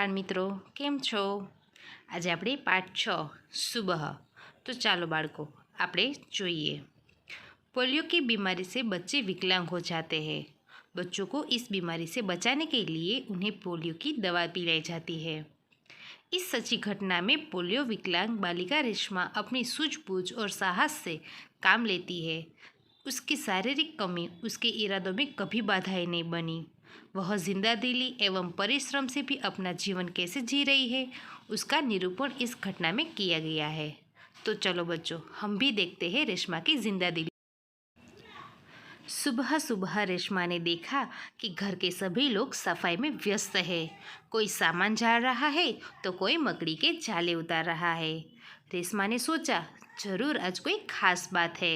બાળમિત્રો, કેમ છો? આજે આપણે પાઠ 6 સુબહ। तो चलो बाળકો આપણે જોઈએ। पोलियो की बीमारी से बच्चे विकलांग हो जाते हैं। बच्चों को इस बीमारी से बचाने के लिए उन्हें पोलियो की दवा पिलाई जाती है। इस सच्ची घटना में पोलियो विकलांग बालिका रेशमा अपनी सूझबूझ और साहस से काम लेती है। उसकी शारीरिक कमी उसके इरादों में कभी बाधाएं नहीं बनी। वह जिंदा दिली एवं परिश्रम से भी अपना जीवन कैसे जी रही है, उसका निरूपण इस घटना में किया गया है। तो चलो बच्चों, हम भी देखते हैं रेशमा की जिंदा दिली। सुबह सुबह रेशमा ने देखा कि घर के सभी लोग सफाई में व्यस्त है। कोई सामान झाड़ रहा है तो कोई मकड़ी के जाले उतार रहा है। रेशमा ने सोचा, जरूर आज कोई खास बात है।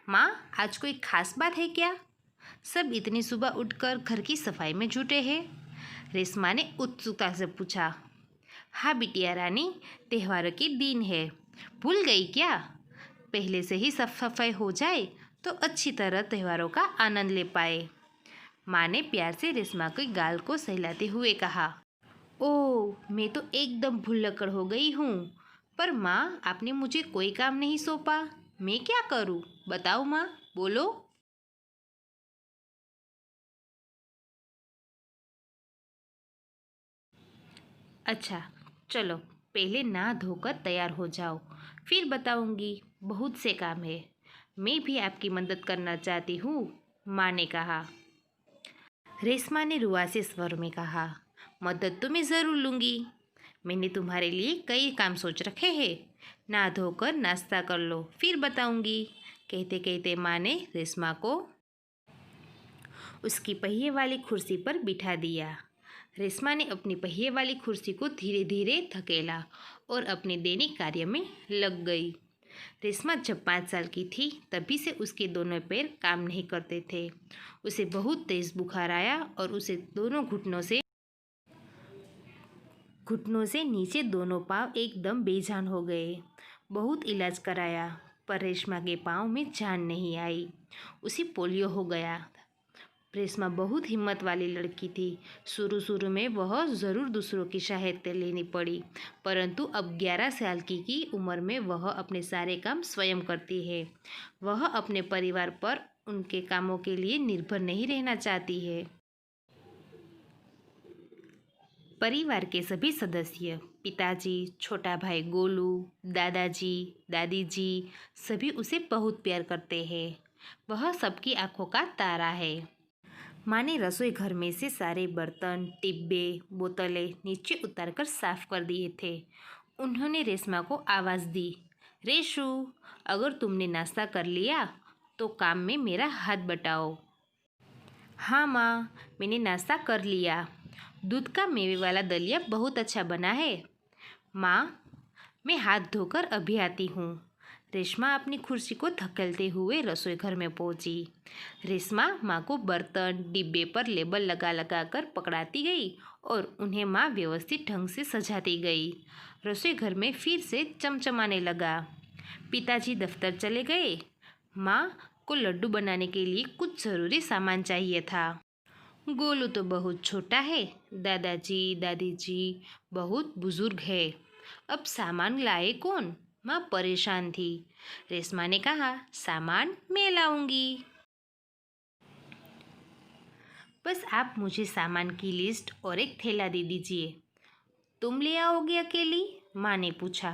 माँ, आज कोई खास बात है क्या? सब इतनी सुबह उठकर घर की सफाई में जुटे हैं। रेशमा ने उत्सुकता से पूछा। हाँ बिटिया रानी, त्योहारों के दिन है, भूल गई क्या? पहले से ही साफ सफाई हो जाए तो अच्छी तरह त्योहारों का आनंद ले पाए। माँ ने प्यार से रेशमा के गाल को सहलाते हुए कहा। ओह, मैं तो एकदम भुल्लक्कड़ हो गई हूँ। पर माँ, आपने मुझे कोई काम नहीं सौंपा, मैं क्या करूँ? बताओ माँ, बोलो। अच्छा, चलो पहले नहा धोकर तैयार हो जाओ, फिर बताऊंगी। बहुत से काम है, मैं भी आपकी मदद करना चाहती हूँ, माँ ने कहा। रेशमा ने रुआसे स्वर में कहा, मदद तो मैं ज़रूर लूँगी। मैंने तुम्हारे लिए कई काम सोच रखे हैं। नहा धोकर नाश्ता कर लो, फिर बताऊंगी। कहते कहते माँ ने रेशमा को उसकी पहिए वाली कुर्सी पर बिठा दिया। रेशमा ने अपनी पहिए वाली कुर्सी को धीरे धीरे धकेला और अपने दैनिक कार्य में लग गई। रेशमा जब 5 साल की थी तभी से उसके दोनों पैर काम नहीं करते थे। उसे बहुत तेज बुखार आया और उसे दोनों घुटनों से नीचे दोनों पाँव एकदम बेजान हो गए। बहुत इलाज कराया पर रेशमा के पाँव में जान नहीं आई। उसे पोलियो हो गया। रेशमा बहुत हिम्मत वाली लड़की थी। शुरू में वह ज़रूर दूसरों की सहायता लेनी पड़ी, परंतु अब 11 साल की उम्र में वह अपने सारे काम स्वयं करती है। वह अपने परिवार पर उनके कामों के लिए निर्भर नहीं रहना चाहती है। परिवार के सभी सदस्य, पिताजी, छोटा भाई गोलू, दादाजी, दादी जी, सभी उसे बहुत प्यार करते हैं। वह सबकी आंखों का तारा है। माँ ने रसोई घर में से सारे बर्तन, डिब्बे, बोतलें नीचे उतारकर साफ कर दिए थे। उन्होंने रेशमा को आवाज़ दी, रेशु, अगर तुमने नाश्ता कर लिया तो काम में मेरा हाथ बटाओ। हाँ माँ, मैंने नाश्ता कर लिया। दूध का मेवे वाला दलिया बहुत अच्छा बना है। माँ, मैं हाथ धोकर अभी आती हूँ। रेशमा अपनी कुर्सी को धकेलते हुए रसोई घर में पहुंची। रेशमा माँ को बर्तन, डिब्बे पर लेबल लगा लगा कर पकड़ाती गई और उन्हें माँ व्यवस्थित ढंग से सजाती गई। रसोई घर में फिर से चमचमाने लगा। पिताजी दफ्तर चले गए। माँ को लड्डू बनाने के लिए कुछ ज़रूरी सामान चाहिए था। गोलू तो बहुत छोटा है, दादाजी दादी जी बहुत बुजुर्ग है, अब सामान लाए कौन? माँ परेशान थी। रेशमा ने कहा, सामान मैं लाऊंगी। बस आप मुझे सामान की लिस्ट और एक थैला दे दीजिए। तुम ले आओगे अकेली? माँ ने पूछा।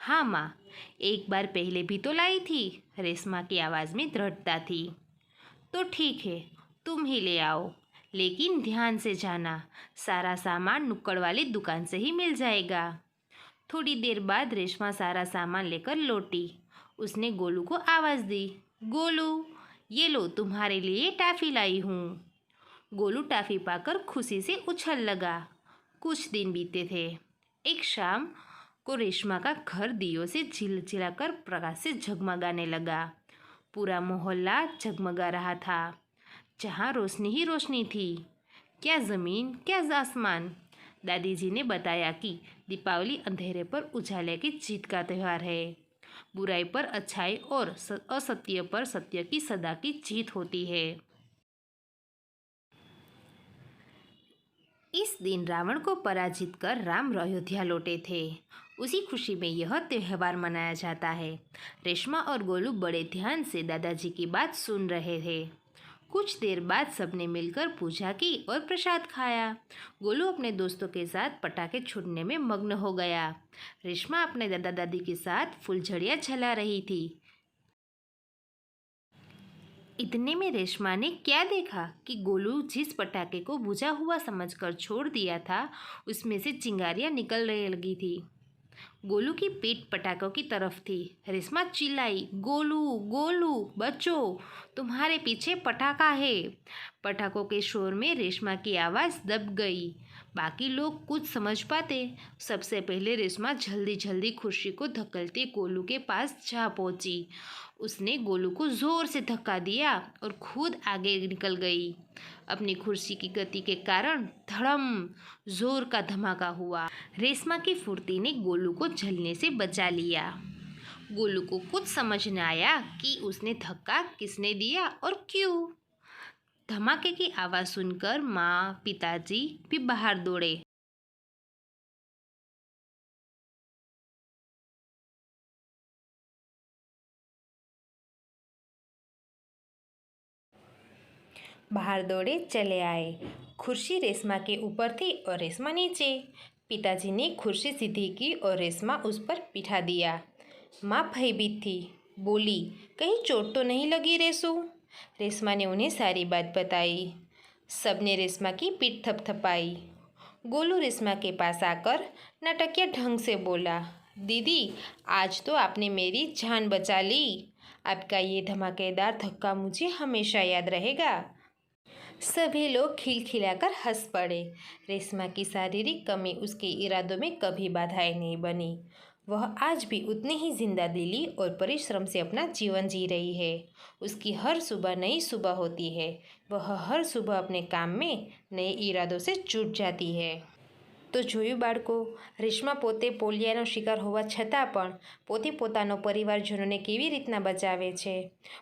हाँ माँ, एक बार पहले भी तो लाई थी। रेशमा की आवाज़ में दृढ़ता थी। तो ठीक है, तुम ही ले आओ, लेकिन ध्यान से जाना, सारा सामान नुक्कड़ वाली दुकान से ही मिल जाएगा। थोड़ी देर बाद रेशमा सारा सामान लेकर लौटी। उसने गोलू को आवाज़ दी, गोलू, ये लो तुम्हारे लिए टॉफ़ी लाई हूँ। गोलू टॉफ़ी पाकर खुशी से उछल लगा। कुछ दिन बीते थे। एक शाम को रेशमा का घर दियों से झिलझिलाकर प्रकाश से झगमगाने लगा। पूरा मोहल्ला जगमगा रहा था। जहाँ रोशनी ही रोशनी थी। क्या ज़मीन, क्या आसमान। दादी जी ने बताया कि दीपावली अंधेरे पर उजाले की जीत का त्यौहार है। बुराई पर अच्छाई और असत्य पर सत्य की सदा की जीत होती है। इस दिन रावण को पराजित कर राम अयोध्या लौटे थे। उसी खुशी में यह त्यौहार मनाया जाता है। रेशमा और गोलू बड़े ध्यान से दादाजी की बात सुन रहे थे। कुछ देर बाद सबने मिलकर पूजा की और प्रसाद खाया। गोलू अपने दोस्तों के साथ पटाखे छूटने में मग्न हो गया। रेशमा अपने दादा दादी के साथ फुलझड़ियाँ जला रही थी। इतने में रेशमा ने क्या देखा कि गोलू जिस पटाखे को बुझा हुआ समझकर छोड़ दिया था, उसमें से चिंगारियाँ निकलने लगी थी। गोलू की पीठ पटाखों की तरफ थी। रेशमा चिल्लाई, गोलू गोलू बचो, तुम्हारे पीछे पटाखा है। पटाखों के शोर में रेशमा की आवाज़ दब गई। बाकी लोग कुछ समझ पाते। सबसे पहले रेशमा जल्दी जल्दी खुर्शी को धकेलते गोलू के पास जा पहुंची। उसने गोलू को ज़ोर से धक्का दिया और खुद आगे निकल गई। अपनी कुर्सी की गति के कारण धड़म जोर का धमाका हुआ। रेशमा की फुर्ती ने गोलू को जलने से बचा लिया। गोलू को कुछ समझ न आया कि उसने धक्का किसने दिया और क्यों। धमाके की आवाज़ सुनकर माँ पिताजी भी बाहर दौड़े। चले आए। कुर्सी रेशमा के ऊपर थी और रेशमा नीचे। पिताजी ने कुर्सी सीधी की और रेशमा उस पर बिठा दिया। माँ भयभीत थी, बोली, कहीं चोट तो नहीं लगी रेशू? रेशमा ने उन्हें सारी बात बताई। सबने रेशमा की पीठ थपथपाई। गोलू रेशमा के पास आकर नाटकीय ढंग से बोला, दीदी आज तो आपने मेरी जान बचा ली। आपका ये धमाकेदार धक्का मुझे हमेशा याद रहेगा। सभी लोग खिलखिलाकर हंस पड़े। रेशमा की शारीरिक कमी उसके इरादों में कभी बाधाएं नहीं बनी। वह आज भी उतनी ही जिंदा दिली और परिश्रम से अपना जीवन जी रही है। उसकी हर सुबह नई सुबह होती है। वह हर सुबह अपने काम में नए इरादों से जुट जाती है। तो જોયું બાળકો, રેશમા પોતે પોલિયાનો શિકાર હોવા છતાં પણ પોતે પોતાનો પરિવારજનોને કેવી રીતના બચાવે છે।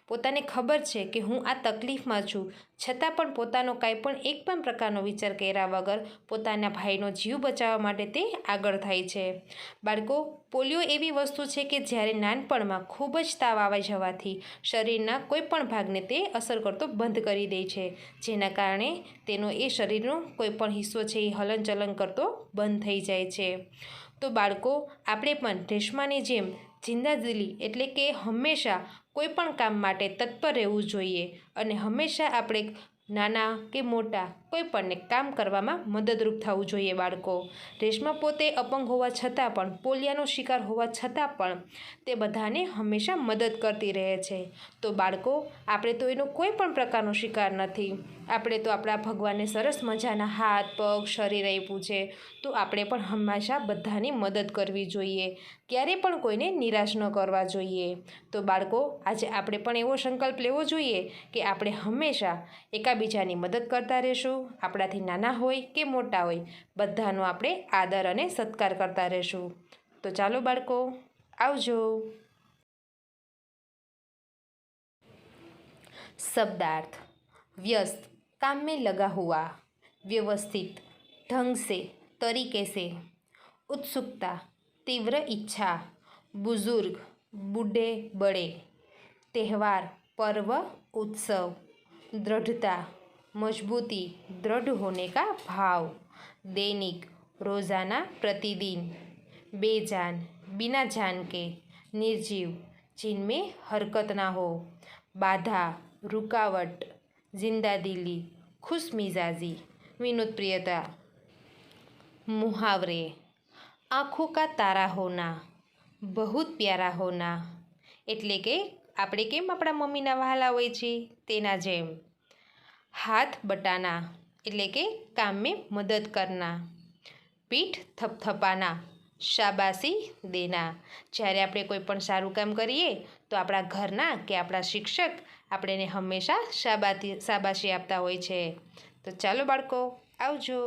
પોતાને ખબર છે કે હું આ તકલીફમાં છું, છતાં પણ પોતાનો કાંઈ પણ એક પણ પ્રકારનો વિચાર કર્યા વગર પોતાના ભાઈનો જીવ બચાવવા માટે તે આગળ થાય છે। બાળકો, પોલિયો એવી વસ્તુ છે કે જ્યારે નાનપણમાં ખૂબ જ તાવ આવી જવાથી શરીરના કોઈ પણ ભાગને તે અસર કરતો બંધ કરી દે છે, જેના કારણે તેનો એ શરીરનો કોઈ પણ હિસ્સો છે એ હલનચલન કરતો બંધ થઈ જાય છે। તો બાળકો, આપણે પણ રેશમાની જેમ જિંદાદિલી એટલે કે હંમેશા કોઈ પણ કામ માટે તત્પર રહેવું જોઈએ અને હંમેશા આપણે નાના કે મોટા કોઈ પણને કામ કરવામાં મદદરૂપ થવું જોઈએ। બાળકો, રેશમા પોતે અપંગ હોવા છતાં પણ પોલિયાનો શિકાર હોવા છતાં પણ તે બધાને હંમેશા મદદ કરતી રહે છે। તો બાળકો, આપણે તો એનો કોઈ પણ પ્રકારનો શિકાર નથી। આપણે તો આપણા ભગવાનને સરસ મજાના હાથ પગ શરીર આપ્યું છે, તો આપણે પણ હંમેશા બધાની મદદ કરવી જોઈએ, ક્યારે પણ કોઈને નિરાશ ન કરવા જોઈએ। તો બાળકો, આજે આપણે પણ એવો સંકલ્પ લેવો જોઈએ કે આપણે હંમેશા એકાબીજાની મદદ કરતા રહેશું। આપણાથી નાના હોય કે મોટા હોય બધાનો આપણે આદર અને સત્કાર કરતા રહેશું। તો ચાલો બાળકો, આવજો। शब्दार्थ: व्यस्त, काम में लगा हुआ, व्यवस्थित, ढंग से, तरीके से, उत्सुकता, तीव्र इच्छा, बुजुर्ग, बूढ़े बड़े, त्यौहार, पर्व, उत्सव, दृढ़ता, मजबूती, दृढ़ होने का भाव, दैनिक, रोजाना, प्रतिदिन, बेजान, बिना जान के, निर्जीव, जिनमें हरकत ना हो, बाधा, रुकावट, जिंदादिली, खुश मिजाजी, विनोदप्रियता। मुहावरे: आँखों का तारा होना, बहुत प्यारा होना, એટલે કે આપણે કેમ આપણા મમ્મીના વહાલા હોય છે તેના જેમ। હાથ બટાના એટલે કે કામ में મદદ કરના। પીઠ થપથપાના, શાબાશી દેના। જ્યારે આપણે કોઈ પણ સારું કામ કરીએ તો આપણા ઘરના કે આપણા શિક્ષક આપણને હંમેશા શાબાશી આપતા હોય છે। તો ચાલો બાળકો, આવજો।